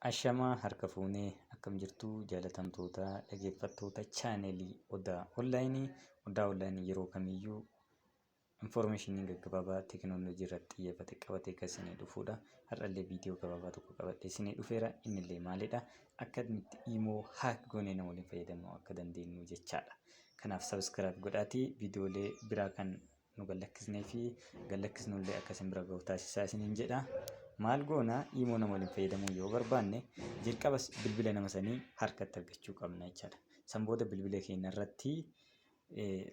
Ashamaa harka fuunee akkam jirtuu jaalatamtoota dhaggeeffattoota chaanelii Odaa Onlaayinii yeroo kamiyyuu information gaggabaabaa teekinooloojii irratti xiyyeeffate qabatee kan isinii dhufuudha. Har'allee viidiyoo gabaabaa tokko qabadhee isinii dhufeera. Innillee maalidha? Akkamitti IMO haak goonee nama waliin fayyadamuu akka dandeenyu jechaadha. Kanaaf subscribe godhaatii viidiyoolee biraa kan nu gallakkisnee fi gallakkisnullee akkasiin bira ga'u taasisaa isiniin jedha. Maal goona IMO nama waliin fayyadamuu yoo barbaanne jalqabas bilbila nama sanii harkatti argachuu qabna jechaadha. San booda bilbila keenya irratti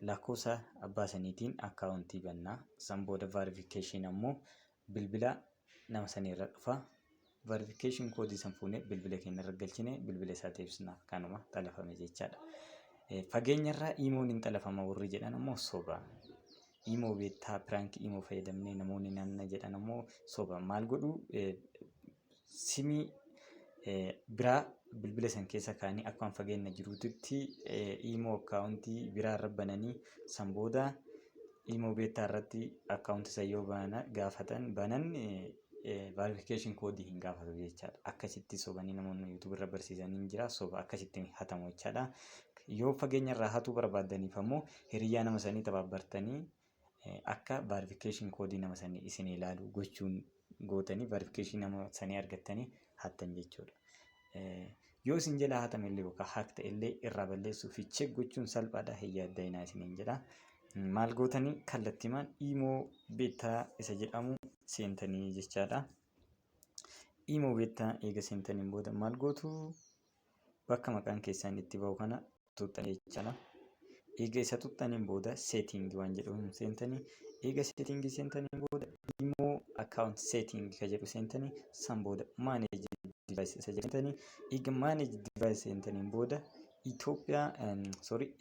lakkoofsa abbaa saniitiin akkaawuntii bannaa. San booda verification ammoo bilbila nama sanii irra dhufa. Verification koodii san fuunee bilbila keenya irra galchine bilbila isaa deebisnaaf kanuma xalafame jechaadha. Fageenya irraa IMO'n hin xalafama warri jedhan ammoo soba. IMO beektaa prank IMO fayyadamnee namoonni naannoo jedhan ammoo soba. Maal godhu simii biraa bilbila san keessa kaanii akkuma fageenya jiruutti IMO akkaawuntii biraa irra bananii san booda IMO beektaa irratti akkaawuntii san yoo gaafatan banan verification koodii hin gaafatu jechaadha. Akkasitti sobanii namoonni YouTube irra barsiisanii jira. Soba akkasitti hatamu jechaadha. Yoo fageenya irraa hatuu barbaadaniif ammoo hiriyaa nama sanii tabaabbartanii akka verification koodii nama sanii isin ilaalu gochuun gootanii verification nama sanii argattanii hattan jechuudha. Yoo isin jala hatame illee yookaan haakta illee irraa balleessuu fi check gochuun salphaadha. Hiyyaaddaayinaa isiniin jedha. Maal gootanii kallattiimaan IMO beektaa isa jedhamu seentanii jechaadha. IMO beektaa eega seentaniin booda maal gootu bakka maqaan keessaan itti ba'u kana tuuxxanii jechaadha. Eega isa tuuxxaniin booda setting waan jedhamu seentanii eega setting seentaniin booda IMO account setting ka jedhu seentanii san booda manage device isa jedhanii eega manage device seentaniin booda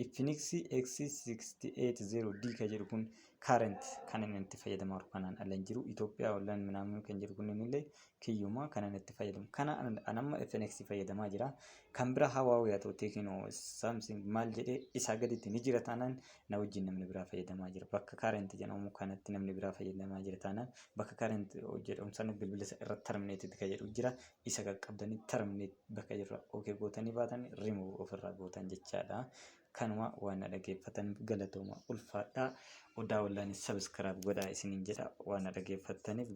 Infinix X680D ka jedhu kun current kan inni itti fayyadamaa jiru kanaan ala hin jiru. Itoophiyaa wallan minaamin kan jedhu kun illee kiyyuma kanan itti fayyadamu. Kana anamma Infinix fayyadamaa jira. Kan bira Huawei haa ta'u Tecno Samsung maal jedhee isaa gaditti ni jira taanaan na wajjin namni biraa fayyadamaa jira. Bakka current jedhamu kanatti namni biraa fayyadamaa jira taanaan bakka current jedhamu sana bilbila irratti terminate ka jedhu jira. Isa qaqqabdanii terminate bakka jirra okay gootanii baatanii remove ofirraa gootan jechaadha. Kanuma waan dhaggeeffatan galatooma ulfaadha. Odaa Onlaayinii subscribe godhaa isiniin jedha waan dhaggeeffataniif.